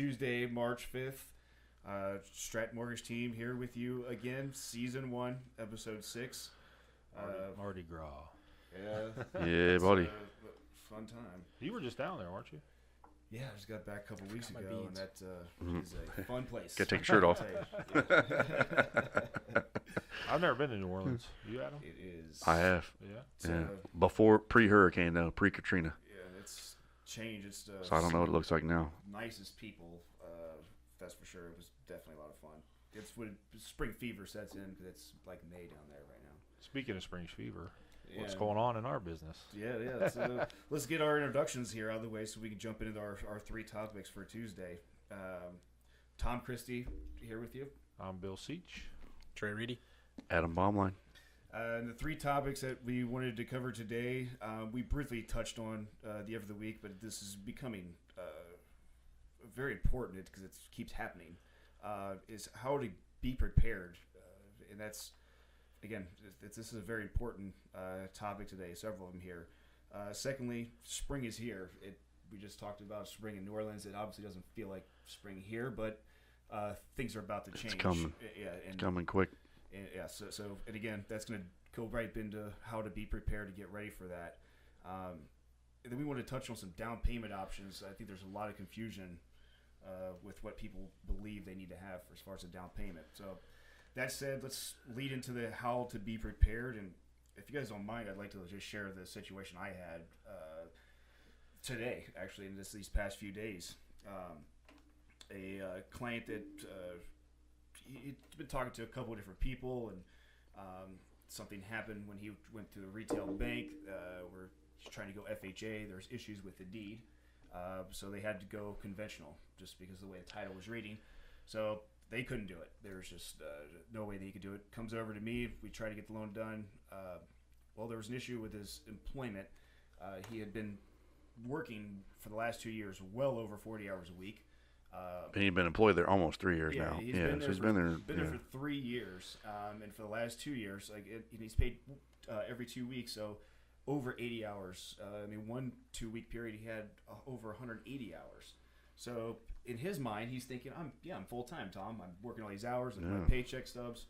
Tuesday, March 5th. Stratton Mortgage Team here with you again. Season 1, Episode 6. Mardi Gras. Yeah. Yeah, buddy. Fun time. You were just down there, weren't you? Yeah, I just got back a couple weeks Got my ago, and beads. that is a fun place. Gotta take your shirt off. I've never been to New Orleans. You, Adam? It is. I have. Yeah. It's, Yeah. Before pre-hurricane, though, pre-Katrina. yeah, it's changed. It's So I don't know what it looks like now. nicest people. That's for sure. It was definitely a lot of fun. It's when spring fever sets in because it's like May down there right now. Speaking of Springs Fever, what's Yeah. going on in our business? Yeah. So let's get our introductions here out of the way so we can jump into our three topics for Tuesday. Tom Christie here with you. I'm Bill Seach. Trey Reedy. Adam Baumline. And the three topics that we wanted to cover today, we briefly touched on the other week, but this is becoming very important because it keeps happening, is how to be prepared. And that's, again, this is a very important topic today, several of them here. Secondly, spring is here. We just talked about spring in New Orleans. It obviously doesn't feel like spring here, but things are about to change. It's coming. Yeah, It's coming quick. and yeah, so and again, that's going to go right into how to be prepared to get ready for that. And then we want to touch on some down payment options. I think there's a lot of confusion with what people believe they need to have as far as a down payment. So that said, let's lead into the how to be prepared. And if you guys don't mind, I'd like to just share the situation I had today, actually, in these past few days. A client that he'd been talking to a couple of different people, and something happened when he went to a retail bank where he's trying to go FHA. There's issues with the deed, so they had to go conventional just because of the way the title was reading. So they couldn't do it. There was just no way they could do it. Comes over to me. We try to get the loan done. Well, there was an issue with his employment. He had been working for the last 2 years well over 40 hours a week. And he's been employed there almost 3 years Yeah, now. he's been there so he's for, been there. been there for 3 years, and for the last 2 years, he's paid every 2 weeks, so over 80 hours. 1 2 week period he had over 180 hours. So in his mind, he's thinking, I'm full time, Tom. I'm working all these hours and my paycheck stubs.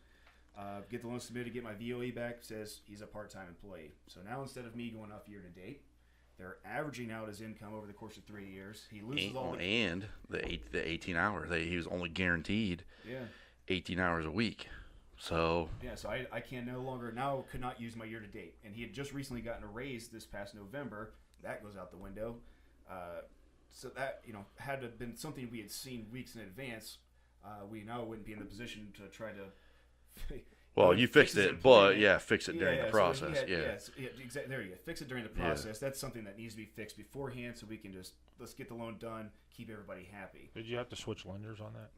Get the loan submitted, get my VOE back. Says he's a part time employee. So now instead of me going off year to date, they're averaging out his income over the course of 3 years. He loses all the and the 18 hours. He was only guaranteed 18 hours a week. So so I can could not use my year to date. And he had just recently gotten a raise this past November. That goes out the window. So that had to have been something we had seen weeks in advance. We now wouldn't be in the position to try to. Well, you fixed it, but fix it during the process. So exactly. There you go. Fix it during the process. That's something that needs to be fixed beforehand, so we can let's get the loan done, keep everybody happy. Did you have to switch lenders on that?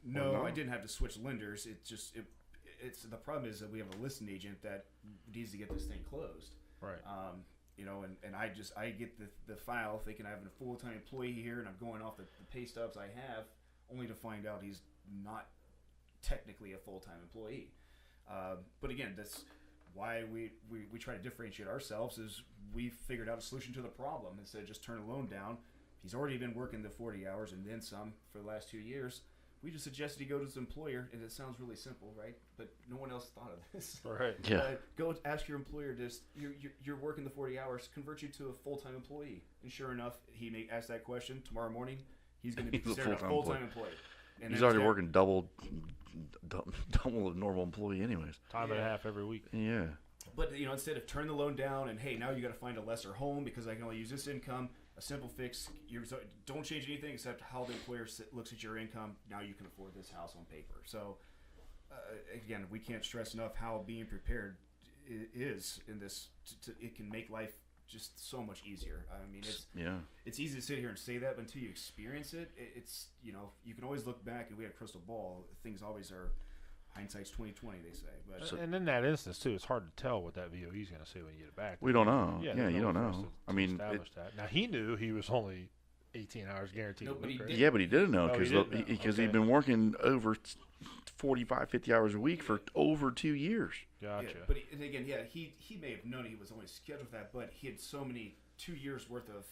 No, I didn't have to switch lenders. It's the problem is that we have a listing agent that needs to get this thing closed. Right. And I get the file thinking I have a full-time employee here, and I'm going off the pay stubs I have, only to find out he's not technically a full-time employee. But again, that's why we try to differentiate ourselves, is we figured out a solution to the problem. Instead of just turn a loan down, he's already been working the 40 hours and then some for the last 2 years. We just suggested he go to his employer, and it sounds really simple, right? But no one else thought of this. Right. Yeah. Go ask your employer you're working the 40 hours, convert you to a full-time employee. And sure enough, he may ask that question tomorrow morning. He's going to be He's a considered a full-time employee. And he's already working double a normal employee anyways. Time and a half every week. Yeah. But instead of turn the loan down and hey, now you got to find a lesser home because I can only use this income. A simple fix. Don't change anything except how the employer looks at your income. Now you can afford this house on paper. So again, we can't stress enough how being prepared is in this. It can make life just so much easier. It's easy to sit here and say that, but until you experience it, it's you can always look back and we have a crystal ball. Things always are. Hindsight's 20/20, they say. But And in that instance too, it's hard to tell what that VOE is going to say when you get it back. We don't know. Yeah, you don't know. Establish that. Now he knew he was only 18 hours guaranteed. No, but he right? did. Yeah, but he didn't know Oh, he didn't know. because Okay. he'd been working over 45, 50 hours a week for over 2 years. Gotcha. Yeah, but he may have known he was only scheduled for that, but he had so many 2 years worth of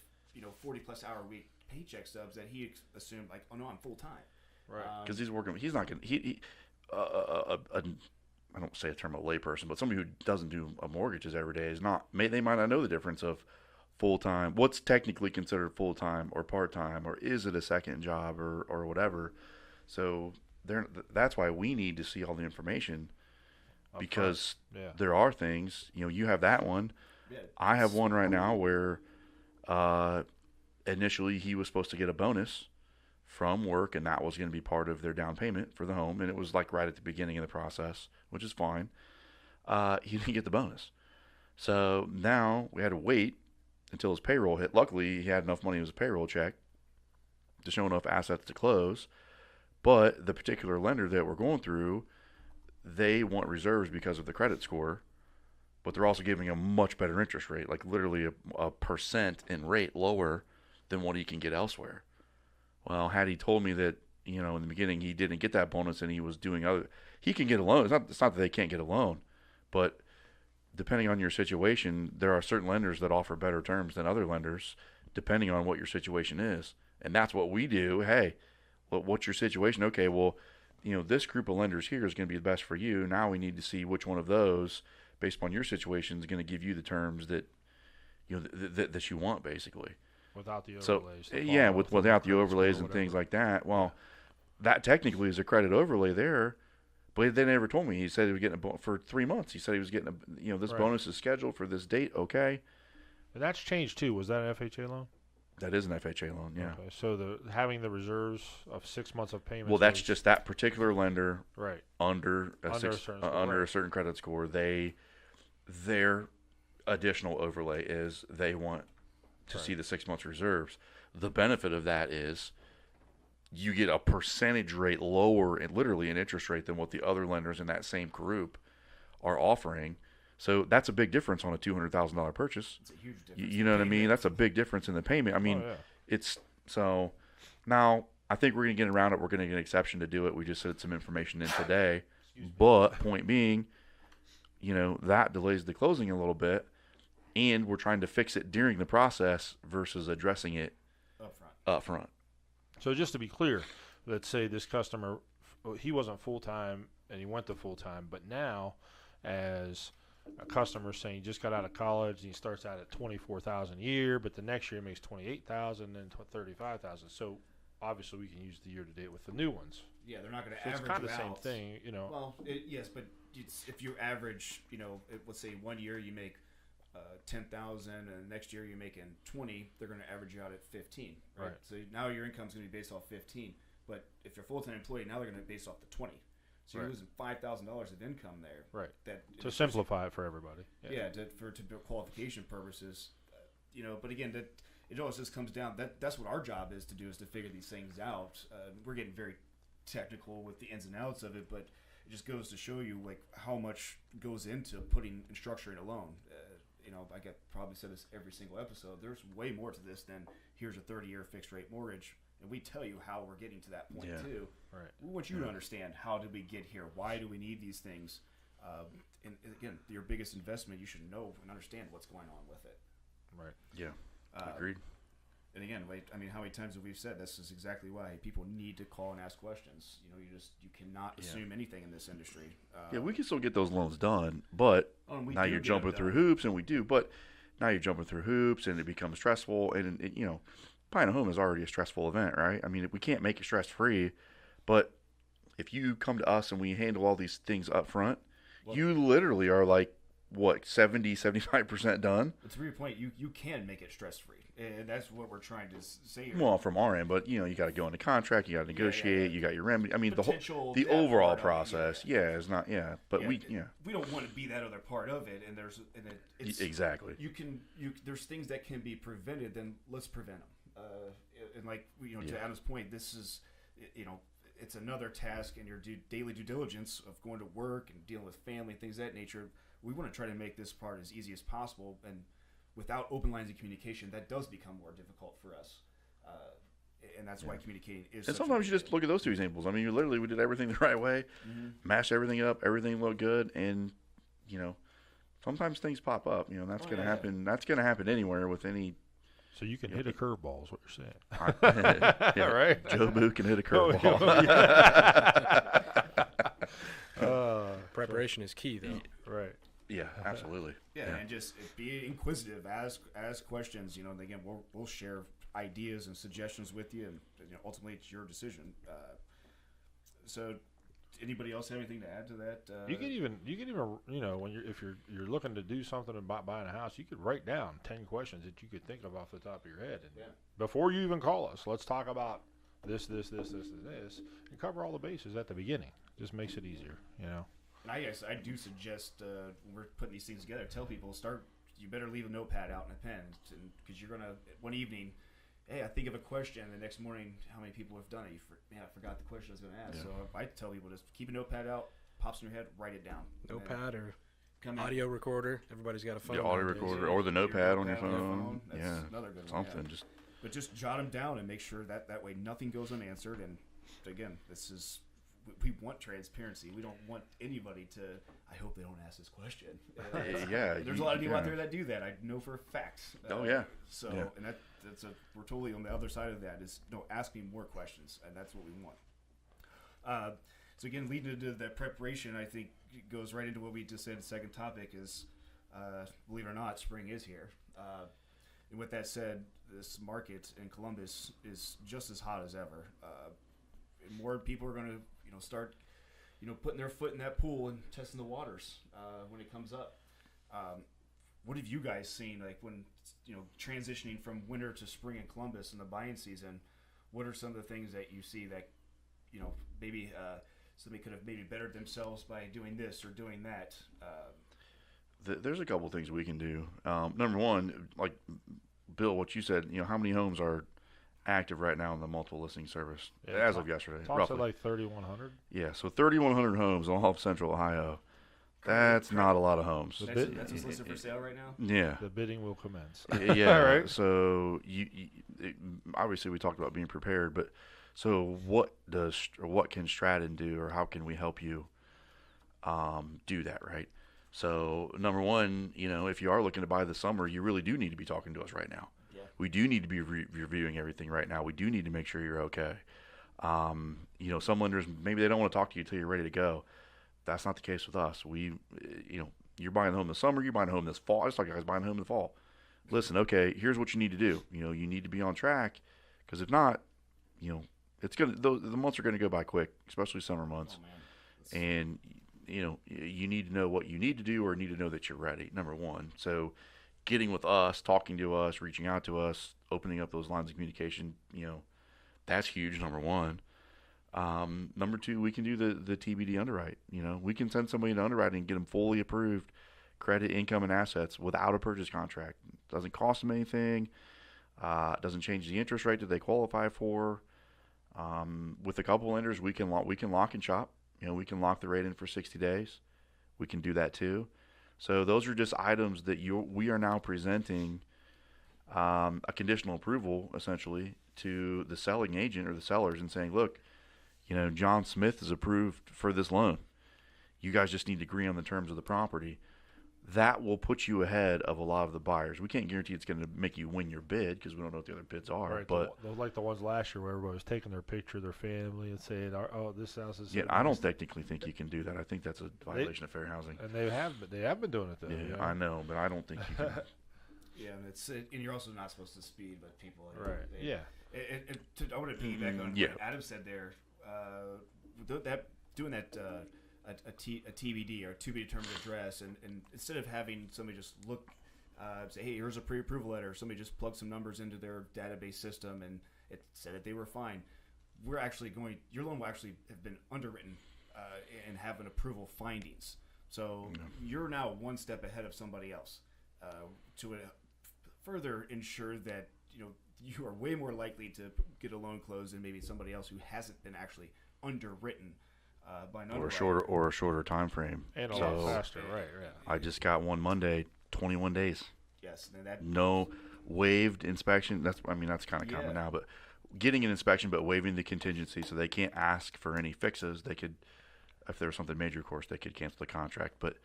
40+ hour week paycheck stubs that he assumed like, oh no, I'm full time. Right. Because he's working. He's not going to. I don't say a term of layperson, but somebody who doesn't do mortgages every day is not. They might not know the difference of full time. What's technically considered full time or part time, or is it a second job or whatever? So that's why we need to see all the information, because there are things. You have that one. Yeah, I have one right now where initially he was supposed to get a bonus from work, and that was going to be part of their down payment for the home, and it was like right at the beginning of the process, which is fine. He didn't get the bonus. So now we had to wait until his payroll hit. Luckily, he had enough money in his payroll check to show enough assets to close. But the particular lender that we're going through, they want reserves because of the credit score, but they're also giving a much better interest rate, like literally a percent in rate lower than what he can get elsewhere. Well, had he told me that, in the beginning he didn't get that bonus and he was doing he can get a loan. It's not that they can't get a loan, but depending on your situation, there are certain lenders that offer better terms than other lenders, depending on what your situation is. And that's what we do. Hey, what's your situation? Okay, well, this group of lenders here is going to be the best for you. Now we need to see which one of those, based upon your situation, is going to give you the terms that, that you want, basically. Without the overlays. Without the overlays and things like that. Well, that technically is a credit overlay there, but they never told me. He said he was getting for 3 months. He said he was getting this bonus is scheduled for this date. Okay. And that's changed too. Was that an FHA loan? That is an FHA loan. Yeah. Okay. So having the reserves of 6 months of payments. Well, that's just that particular lender. Right. Under a certain credit score, their additional overlay is they want to see the 6 months reserves. The benefit of that is you get a percentage rate lower, and literally an interest rate, than what the other lenders in that same group are offering. So that's a big difference on a $200,000 purchase. It's a huge difference. You know what I mean? That's a big difference in the payment. I mean, it's so now I think we're going to get around it. We're going to get an exception to do it. We just said some information in today. But point being, that delays the closing a little bit. And we're trying to fix it during the process versus addressing it up front. So just to be clear, let's say this customer, he wasn't full-time and he went to full-time, but now as a customer saying he just got out of college and he starts out at $24,000 a year, but the next year he makes $28,000 and then $35,000. So obviously we can use the year-to-date with the new ones. Yeah, they're not going to average it's kind of the same thing, Well, yes, but if you average, let's say 1 year you make 10,000 and next year you're making 20, they're going to average you out at 15, right? So now your income's going to be based off 15, but if you're a full-time employee, now they're going to be based off the 20. So you're losing $5,000 of income there. Right. To simplify it for everybody. Yeah, to qualification purposes, but again, it always just comes down, that's what our job is to do, is to figure these things out. We're getting very technical with the ins and outs of it, but it just goes to show you like how much goes into putting and structuring a loan. I probably said this every single episode. There's way more to this than here's a 30-year fixed rate mortgage, and we tell you how we're getting to that point too. Right. We want you to understand, how did we get here? Why do we need these things? And again, your biggest investment, you should know and understand what's going on with it. Right. Yeah. Agreed. And again, how many times have we said this is exactly why people need to call and ask questions. You cannot assume anything in this industry. We can still get those loans done, but now you're jumping through hoops, and we do. But now you're jumping through hoops, and it becomes stressful. And buying a home is already a stressful event, right? I mean, we can't make it stress free, but if you come to us and we handle all these things up front, you literally are like, 70-75% done. But to your point, you can make it stress free, and that's what we're trying to say here. Well, from our end, but you got to go into contract, you got to negotiate, you got your remedy. I mean, the overall process, is not, but we don't want to be that other part of it, and it's exactly. There's things that can be prevented, then let's prevent them. And to Adam's point, this is, it's another task in your daily due diligence of going to work and dealing with family, things of that nature. We want to try to make this part as easy as possible, and without open lines of communication, that does become more difficult for us. And that's why communicating is. And sometimes you just look at those two examples. I mean, we did everything the right way, mashed everything up, everything looked good, and sometimes things pop up. That's going to happen. That's going to happen anywhere with any So you can hit a curveball is what you're saying. Yeah, right? Joe Boo can hit a curveball. Preparation is key, though. Right. Yeah, absolutely. Yeah, and just be inquisitive, ask questions. And again, we'll share ideas and suggestions with you, and ultimately it's your decision. So, anybody else have anything to add to that? You can even when if you're looking to do something about buying a house, you could write down 10 questions that you could think of off the top of your head, and before you even call us, let's talk about this, and cover all the bases at the beginning. Just makes it easier, And I guess I do suggest when we're putting these things together, tell people you better leave a notepad out and a pen, because you're gonna one evening. Hey, I think of a question. The next morning, how many people have done it? I forgot the question I was going to ask. Yeah. So if I tell people, just keep a notepad out, pops in your head, write it down. Notepad or audio recorder. Everybody's got a phone. Yeah, audio recorder or the notepad on your phone. That's another good one. Something. Yeah. But just jot them down and make sure that way nothing goes unanswered. And again, we want transparency. We don't want anybody to. I hope they don't ask this question. There's a lot of people out there that do that. I know for a fact. And we're totally on the other side of that. Is ask me more questions, and that's what we want. So again, leading into the preparation, I think it goes right into what we just said. The second topic is, believe it or not, spring is here. And with that said, this market in Columbus is just as hot as ever. More people are going to start putting their foot in that pool and testing the waters when it comes up. What have you guys seen, like when transitioning from winter to spring in Columbus in the buying season? What are some of the things that you see that maybe somebody could have maybe bettered themselves by doing this or doing that? There's a couple things we can do. Number one, like Bill, what you said, how many homes are active right now in the multiple listing service as of yesterday? Roughly like 3,100. Yeah, so 3,100 homes in all of Central Ohio. That's not a lot of homes. That's what's listed for sale right now? Yeah. The bidding will commence. Yeah. Right. So obviously we talked about being prepared, but so what can Stratton do, or how can we help you do that, right? So number one, if you are looking to buy this summer, you really do need to be talking to us right now. Yeah. We do need to be reviewing everything right now. We do need to make sure you're okay. Some lenders, maybe they don't want to talk to you until you're ready to go. That's not the case with us. You're buying a home this summer, you're buying a home this fall. It's like guys buying a home in the fall. Listen, okay, here's what you need to do. You need to be on track, because if not, it's the months are gonna go by quick, especially summer months. Oh, and you need to know what you need to do, or need to know that you're ready. Number one, so getting with us, talking to us, reaching out to us, opening up those lines of communication, that's huge. Number one. Number two, we can do the TBD underwrite. We can send somebody to underwriting and get them fully approved, credit, income, and assets without a purchase contract. Doesn't cost them anything. Doesn't change the interest rate that they qualify for. With a couple lenders, we can lock and shop. We can lock the rate in for 60 days. We can do that too. So those are just items that we are now presenting a conditional approval essentially to the selling agent or the sellers, and saying, look, John Smith is approved for this loan. You guys just need to agree on the terms of the property. That will put you ahead of a lot of the buyers. We can't guarantee it's going to make you win your bid, because we don't know what the other bids are. Right, but like the ones last year where everybody was taking their picture of their family and saying, "Oh, this house is." Yeah, I don't technically think you can do that. I think that's a violation of fair housing. And they have been doing it though. Yeah, I know, but I don't think you can. Yeah, and you're also not supposed to speed, but people. Right. I want to piggyback on what Adam said there. Doing that a TBD, or to be determined address, and instead of having somebody just look, say, hey, here's a pre-approval letter, somebody just plugged some numbers into their database system and it said that they were fine. Your loan will actually have been underwritten and have an approval findings. So you're now one step ahead of somebody else to further ensure that you are way more likely to get a loan closed than maybe somebody else who hasn't been actually underwritten by an underwriter. Or a shorter time frame. And a lot faster, right. I just got one Monday, 21 days. Yes. No waived inspection. That's kind of common now, but getting an inspection but waiving the contingency, so they can't ask for any fixes. They could, if there was something major, of course, they could cancel the contract. But,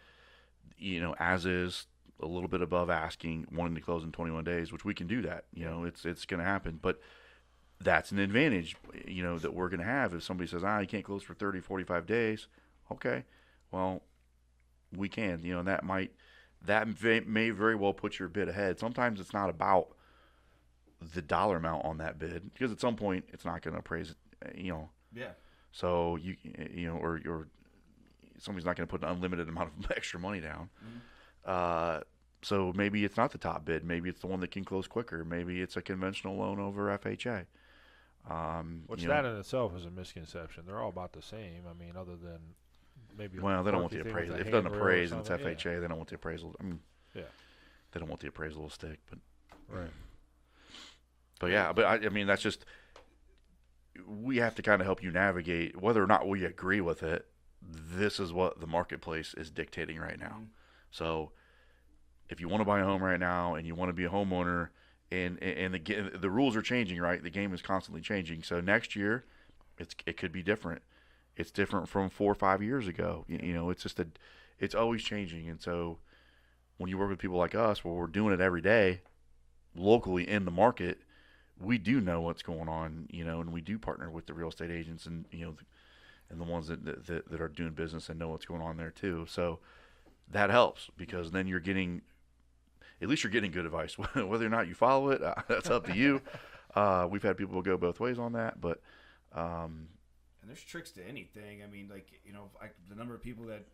as is, a little bit above asking, wanting to close in 21 days, which we can do that. You know, it's going to happen. But that's an advantage, you know, that we're going to have. If somebody says, you can't close for 30, 45 days, okay, well, we can. You know, and that may very well put your bid ahead. Sometimes it's not about the dollar amount on that bid, because at some point it's not going to appraise, you know. Yeah. So you know, or somebody's not going to put an unlimited amount of extra money down. Mm-hmm. So maybe it's not the top bid. Maybe it's the one that can close quicker. Maybe it's a conventional loan over FHA. Which that in itself is a misconception. They're all about the same. I mean, other than maybe. Well, they don't want the appraisal. If it doesn't appraise and it's FHA, they don't want the appraisal. I mean, yeah. They don't want the appraisal to stick. But right. But yeah, but I mean, that's just, we have to kind of help you navigate whether or not we agree with it. This is what the marketplace is dictating right now. Mm-hmm. So if you want to buy a home right now and you want to be a homeowner, and the rules are changing, right? The game is constantly changing. So next year, it could be different. It's different from 4 or 5 years ago. You know, it's just it's always changing. And so when you work with people like us, where we're doing it every day, locally in the market, we do know what's going on, you know, and we do partner with the real estate agents and, you know, and the ones that are doing business and know what's going on there too. So that helps, because then at least you're getting good advice. Whether or not you follow it, that's up to you. We've had people go both ways on that, but and there's tricks to anything. I mean, like, you know, the number of people that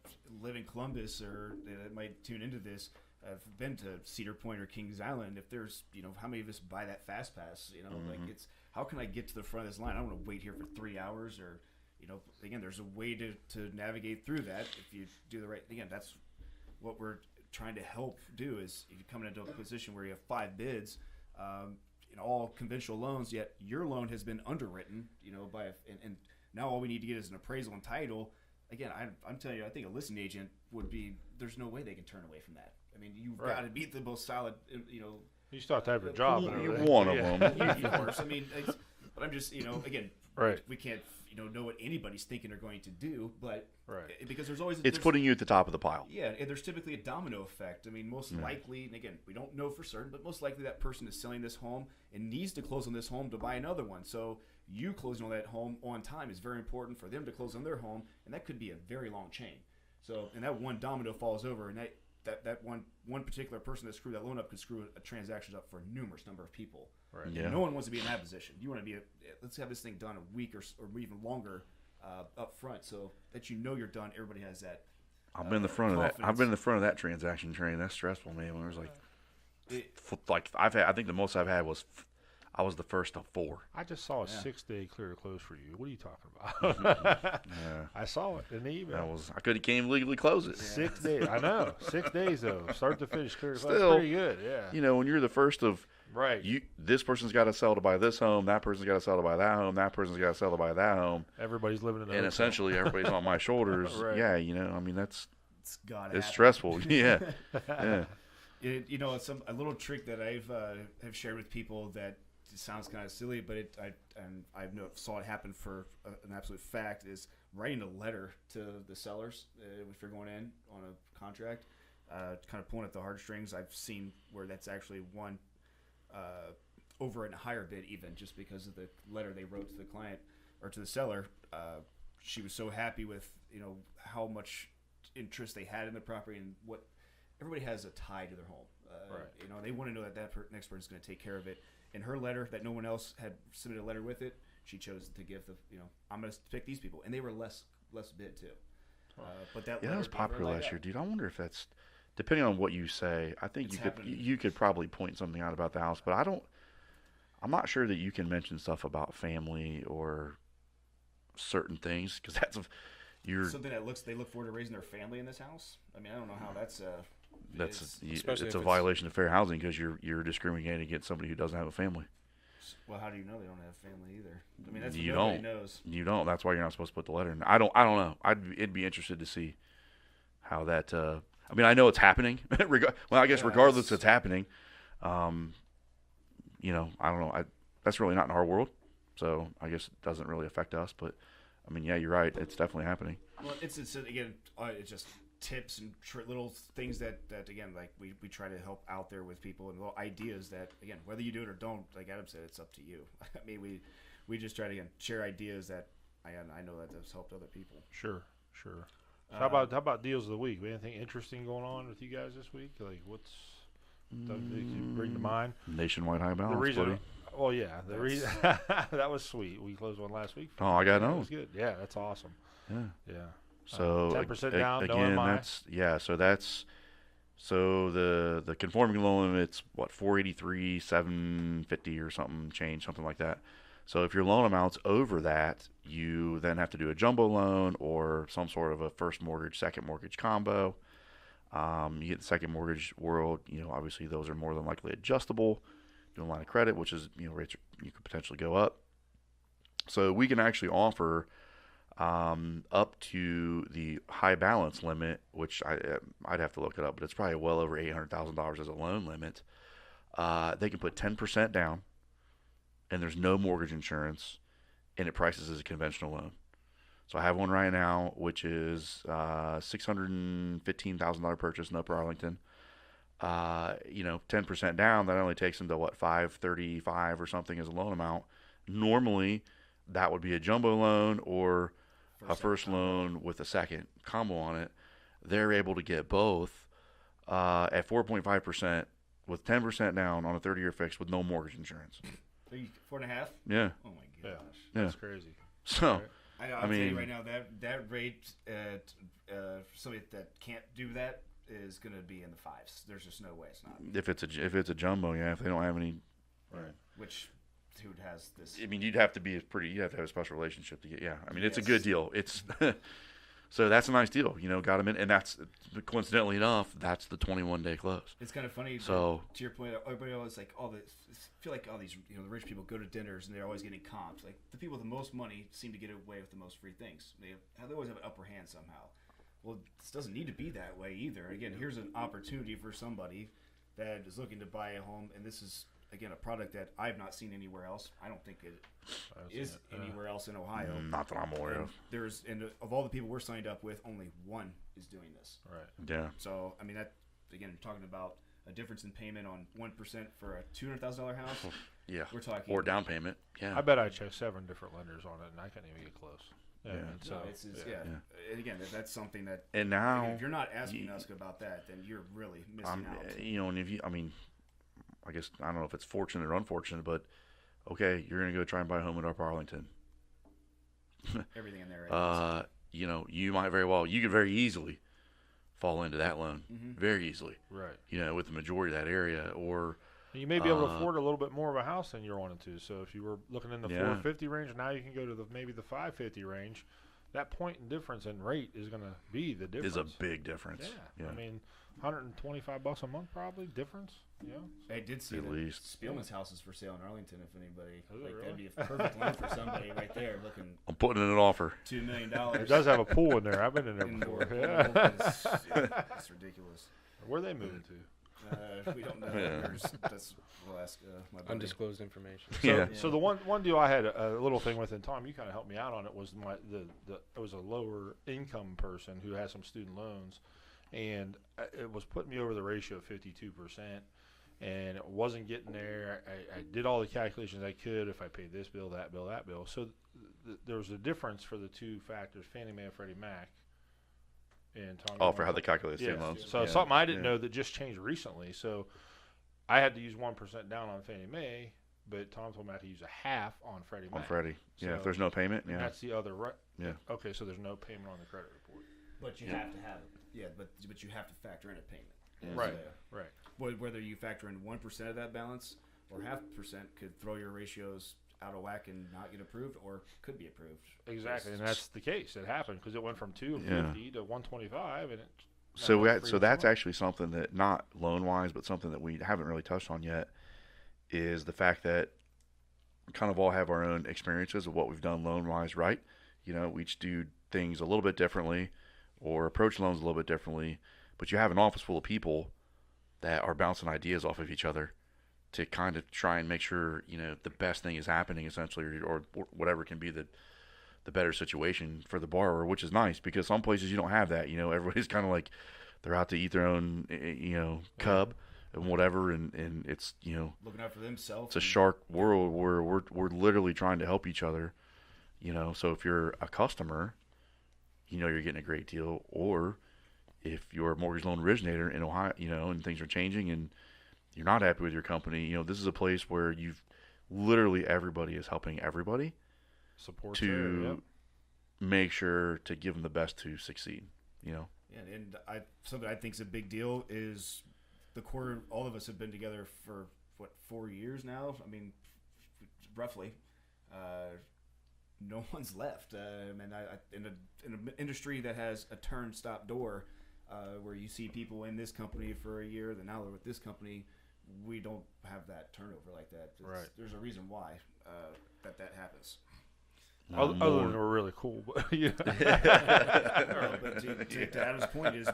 live in Columbus or that might tune into this have been to Cedar Point or Kings Island. If there's, you know, how many of us buy that fast pass? You know, like, it's, how can I get to the front of this line? I don't want to wait here for 3 hours, or, you know, again, there's a way to navigate through that if you do the right. Again, that's what we're trying to help do, is if you come into a position where you have 5 bids, in all conventional loans, yet your loan has been underwritten, you know, and now all we need to get is an appraisal and title. Again, I'm telling you, I think a listing agent there's no way they can turn away from that. I mean, you've got to be the most solid, you know. You still have to have your job. You're one of them. Of course. I mean, but I'm just, you know, again, right. We can't, you know what anybody's thinking they're going to do, but right. Because there's always it's putting you at the top of the pile. Yeah, and there's typically a domino effect. I mean, most likely, and again, we don't know for certain, but most likely that person is selling this home and needs to close on this home to buy another one. So you closing on that home on time is very important for them to close on their home, and that could be a very long chain. So, and that one domino falls over, and that one particular person that screwed that loan up could screw a transaction up for a numerous number of people. Right. Yeah. No one wants to be in that position. You want to be let's have this thing done a week or even longer up front, so that you know you're done. Everybody has that. I've been in the front of that. I've been in the front of that transaction train. That's stressful, man. When there's I think the most I've had was I was the first of 4. I just saw a 6-day clear close for you. What are you talking about? I saw it in the email. I can't even legally close it. 6 days. I know. 6 days though, start to finish clear. Still, that's pretty good. Yeah. You know, when you're the first of right, this person's got to sell to buy this home. That person's got to sell to buy that home. That person's got to sell to buy that home. Everybody's living in. And essentially, everybody's on my shoulders. Right. Yeah, you know, I mean it's happen. stressful. Yeah. Yeah. You know, it's a little trick that have shared with people that sounds kind of silly, but I saw it happen for an absolute fact, is writing a letter to the sellers if you're going in on a contract, kind of pulling at the heartstrings. I've seen where that's actually won over a higher bid, even just because of the letter they wrote to the client or to the seller. She was so happy with, you know, how much interest they had in the property, and what everybody has a tie to their home. Right. You know, they want to know that next person is going to take care of it. In her letter, that no one else had submitted a letter with it, she chose to give I'm going to pick these people, and they were less bid too. But that was popular last year, dude. I wonder if that's, depending on what you say, I think you could probably point something out about the house, but I'm not sure that you can mention stuff about family or certain things, because that's something that they look forward to raising their family in this house. I mean, I don't know how that's it's a violation of fair housing, because you're discriminating against somebody who doesn't have a family. Well, how do you know they don't have a family either? I mean, that's what you nobody don't knows. You don't. That's why you're not supposed to put the letter in. I don't know. It'd be interested to see how that. I mean, I know it's happening. I guess regardless, it's happening. You know, I don't know. That's really not in our world, so I guess it doesn't really affect us. But I mean, yeah, you're right. It's definitely happening. Well, it's again, it's just tips and little things that again, like we try to help out there with people and little ideas that, again, whether you do it or don't, like Adam said, it's up to you. I mean, we just try to, again, share ideas that I know that has helped other people. Sure. So how about deals of the week? Anything interesting going on with you guys this week? Like what's that you bring to mind? Nationwide high balance. The reason, buddy. well, yeah, the reason that was sweet. We closed one last week. Oh, I got That no. was good. Yeah, that's awesome. Yeah. Yeah. So 10% down. again, no MI. So the conforming loan limit's what, 483, 750 or something like that. So if your loan amount's over that, you then have to do a jumbo loan or some sort of a first mortgage, second mortgage combo. You get the second mortgage world, obviously those are more than likely adjustable. Doing line of credit, which is, rates you could potentially go up. So we can actually offer up to the high balance limit, which I'd have to look it up, but it's probably well over $800,000 as a loan limit. They can put 10% down, and there's no mortgage insurance, and it prices as a conventional loan. So I have one right now, which is $615,000 purchase in Upper Arlington. 10% down, that only takes them to what, $535 or something as a loan amount. Normally, that would be a jumbo loan or a first loan with a second combo on it. They're able to get both at 4.5% with 10% down on a 30-year fix with no mortgage insurance. 4.5? Yeah. Oh my gosh. Yeah. That's crazy. So, I'll tell you right now that rate at somebody that can't do that is going to be in the fives. There's just no way it's not. if it's a jumbo, if they don't have any, Right. Which dude has this? I mean, you'd have to have a special relationship to get. Yeah, I mean, it's a good deal. It's so that's a nice deal. Got them in, and that's coincidentally enough, that's the 21-day close. It's kind of funny. So to your point, everybody always like all this. I feel like all these the rich people go to dinners and they're always getting comps. Like the people with the most money seem to get away with the most free things. They always have an upper hand somehow. Well, this doesn't need to be that way either. Again, here's an opportunity for somebody that is looking to buy a home, and this is, again, a product that I've not seen anywhere else. I don't think it is anywhere else in Ohio. Not that I'm aware of. Of all the people we're signed up with, only one is doing this. Right. Yeah. So, I mean, that, again, you're talking about a difference in payment on 1% for a $200,000 house. Yeah. We're talking. Or down payment. Yeah. I bet I checked 7 different lenders on it, and I couldn't even get close. Yeah. So, And again, that's something that. And now, again, if you're not asking us about that, then you're really missing out. And if I guess I don't know if it's fortunate or unfortunate, but okay, you're gonna go try and buy a home in Upper Arlington. Everything in there. You could very easily fall into that loan, very easily. Right. With the majority of that area, or you may be able to afford a little bit more of a house than you're wanting to. So if you were looking in the 450 range, now you can go to maybe the 550 range. That point in difference in rate is going to be the difference. Is a big difference. Yeah. I mean, $125 a month probably difference. I did see at least Spielman's house is for sale in Arlington. If anybody, really? that'd be a perfect loan for somebody right there. Looking. I'm putting in an offer. $2 million. It does have a pool in there. I've been in there before. It's ridiculous. Where are they moving to? We don't know. We'll ask my buddy. Undisclosed information. So the one deal I had a little thing with, and Tom, you kind of helped me out on it, was it was a lower income person who has some student loans, and it was putting me over the ratio of 52%, and it wasn't getting there. I did all the calculations I could. If I paid this bill, that bill, that bill, so there was a difference for the two factors, Fannie Mae and Freddie Mac. And Tom, for how they calculate student loans. So something I didn't know that just changed recently. So I had to use 1% down on Fannie Mae, but Tom told me I had to use a half on Freddie Mac. On Freddie. So if there's no payment, that's the other Yeah. Okay, so there's no payment on the credit report. But you have to have it. Yeah, but you have to factor in a payment. Right. Whether you factor in 1% of that balance or 0.5% could throw your ratios out of whack and not get approved, or could be approved. Exactly, and that's the case. It happened because it went from 250 to 125, and so that's actually something that, not loan wise, but something that we haven't really touched on yet, is the fact that we kind of all have our own experiences of what we've done loan wise, right? We each do things a little bit differently, or approach loans a little bit differently. But you have an office full of people that are bouncing ideas off of each other to kind of try and make sure the best thing is happening, essentially, or whatever can be the the better situation for the borrower, which is nice because some places you don't have that. Everybody's kind of like they're out to eat their own, cub and whatever, and it's looking out for themselves. It's a shark world where we're literally trying to help each other. So if you're a customer, you're getting a great deal, or if you're a mortgage loan originator in Ohio, and things are changing and you're not happy with your company, this is a place where you've literally everybody is helping everybody support to make sure to give them the best to succeed. Yeah, and something I think is a big deal is the core. All of us have been together for 4 years now. I mean, roughly. No one's left. In an industry that has a turn-stop door, where you see people in this company for a year, then now they're with this company. We don't have that turnover like that. Right. There's a reason why that happens. Other than we're really cool, but yeah. But to Adam's point is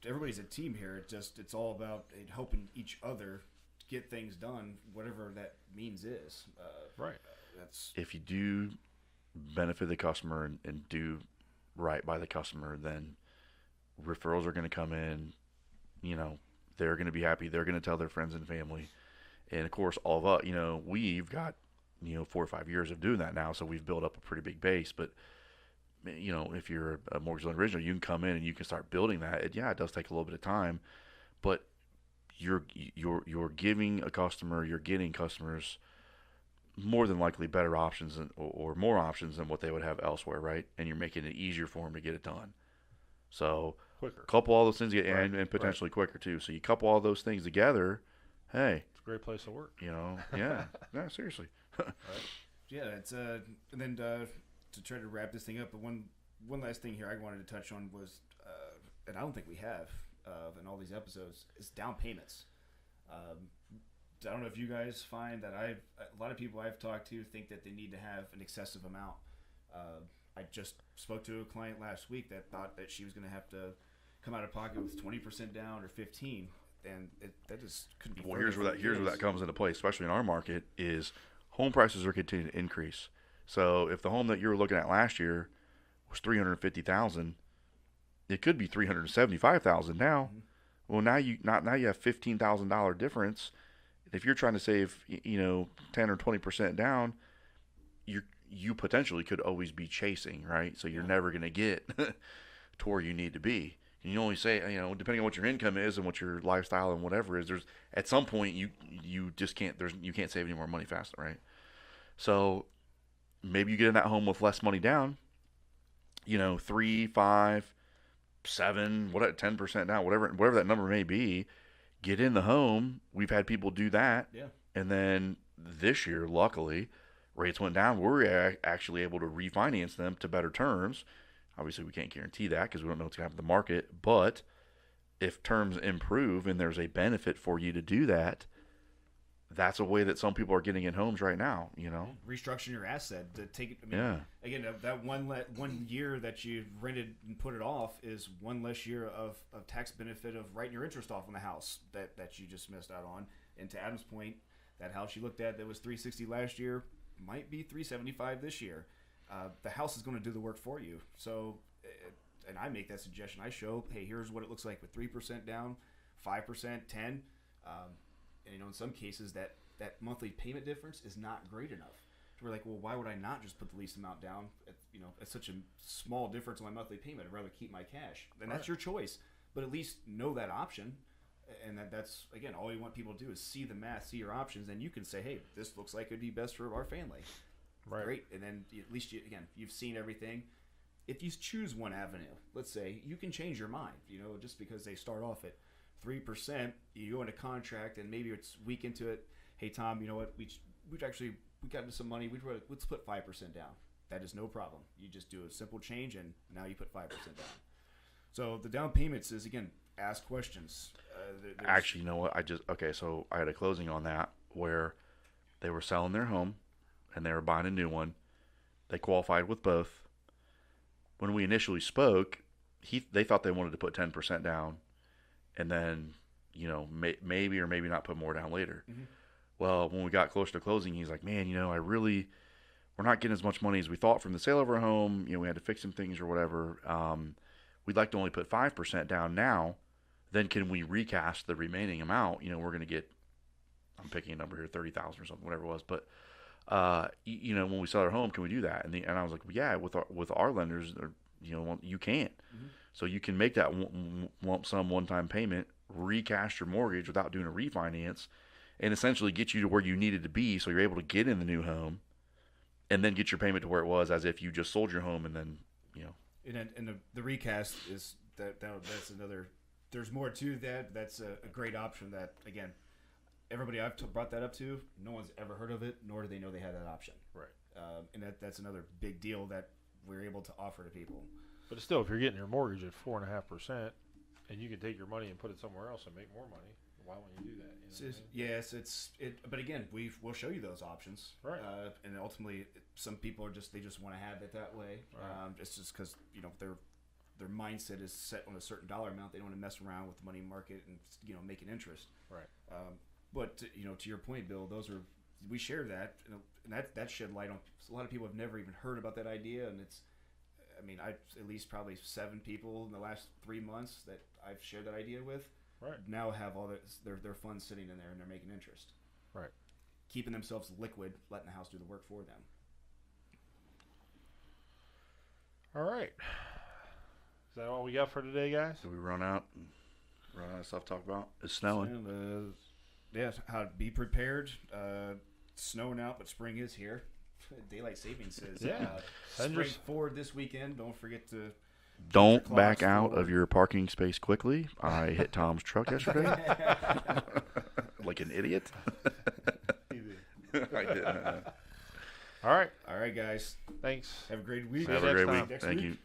everybody's a team here. It's all about helping each other get things done, whatever that means is. Right. That's if you do benefit the customer and do right by the customer, then referrals are going to come in. They're going to be happy. They're going to tell their friends and family, and of course, all of us. We've got 4 or 5 years of doing that now, so we've built up a pretty big base. But if you're a mortgage loan originator, you can come in and you can start building that. It does take a little bit of time, but you're giving a customer, you're getting customers more than likely better options or more options than what they would have elsewhere, right? And you're making it easier for them to get it done. So Quicker. couple all those things together, Right. and potentially quicker too. So you couple all those things together, hey, It's a great place to work. yeah, seriously. Yeah, it's and then to try to wrap this thing up. But one last thing here I wanted to touch on was, and I don't think we have in all these episodes, is down payments. I don't know if you guys find that a lot of people I've talked to think that they need to have an excessive amount. I just spoke to a client last week that thought that she was going to have to come out of pocket with 20% down or 15%, and that just couldn't be. Well, here's where that comes into play, especially in our market, is home prices are continuing to increase. So if the home that you were looking at last year was $350,000, it could be $375,000 now. Mm-hmm. Well, now you have $15,000 difference. If you're trying to save 10 or 20% down, you potentially could always be chasing, right? So you're never going to get to where you need to be. And you only say, depending on what your income is and what your lifestyle and whatever is, there's at some point you just can't you can't save any more money fast, right? So maybe you get in that home with less money down, 3, 5, 7, 10% down, whatever that number may be. Get in the home. We've had people do that. Yeah. And then this year, luckily, rates went down. We're actually able to refinance them to better terms. Obviously, we can't guarantee that because we don't know what's going to happen in the market. But if terms improve and there's a benefit for you to do that, that's a way that some people are getting in homes right now, Restructuring your asset to take it. Again, that one year that you rented and put it off is one less year of tax benefit of writing your interest off on the house that you just missed out on. And to Adam's point, that house you looked at that was $360 last year might be $375 this year. The house is going to do the work for you. So, and I make that suggestion. I show, hey, here's what it looks like with 3% down, 5%, 10%. And in some cases that monthly payment difference is not great enough. So we're like, well, why would I not just put the least amount down? At such a small difference on my monthly payment, I'd rather keep my cash. And that's your choice. But at least know that option. And that's, again, all you want people to do is see the math, see your options, and you can say, hey, this looks like it'd be best for our family. Right. Great. And then at least, you've seen everything. If you choose one avenue, let's say, you can change your mind. Just because they start off at 3%, you go into contract, and maybe it's week into it. Hey, Tom, you know what? We got into some money. Let's put 5% down. That is no problem. You just do a simple change, and now you put 5% down. So the down payments is, again, ask questions. Actually, you know what? So I had a closing on that where they were selling their home and they were buying a new one. They qualified with both. When we initially spoke, they thought they wanted to put 10% down and then, maybe or maybe not put more down later. Mm-hmm. Well, when we got closer to closing, he's like, man, I really we're not getting as much money as we thought from the sale of our home. We had to fix some things or whatever. We'd like to only put 5% down now. Then can we recast the remaining amount? We're going to get, I'm picking a number here, 30,000 or something, whatever it was. But, when we sell our home, can we do that? And I was like, well, yeah, with our lenders, you can't. Mm-hmm. So you can make that lump sum one-time payment, recast your mortgage without doing a refinance, and essentially get you to where you needed to be so you're able to get in the new home and then get your payment to where it was as if you just sold your home and then, And the recast is that's another. There's more to that. That's a great option that, again, everybody I've brought that up to, no one's ever heard of it, nor do they know they had that option. Right. And that's another big deal that we're able to offer to people. But still, if you're getting your mortgage at 4.5%, and you can take your money and put it somewhere else and make more money, why wouldn't you do that? Yes, but again, we'll show you those options. Right. And ultimately, some people they just want to have it that way. Right. It's just because their mindset is set on a certain dollar amount. They don't want to mess around with the money market and make an interest. Right. But to your point, Bill, we share that, and that shed light on a lot of people have never even heard about that idea, and it's. I at least probably 7 people in the last 3 months that I've shared that idea with. Right. Now have all their funds sitting in there and they're making interest. Right. Keeping themselves liquid, letting the house do the work for them. All right. Is that all we got for today, guys? Did we run out of stuff to talk about? It's snowing. How to be prepared. Snowing out, but spring is here. Daylight savings says. Spring forward this weekend. Don't forget to. Don't back out of your parking space quickly. I hit Tom's truck yesterday. Like an idiot. I did. All right. All right, guys. Thanks. Have a great week. Have a great week. Thank you.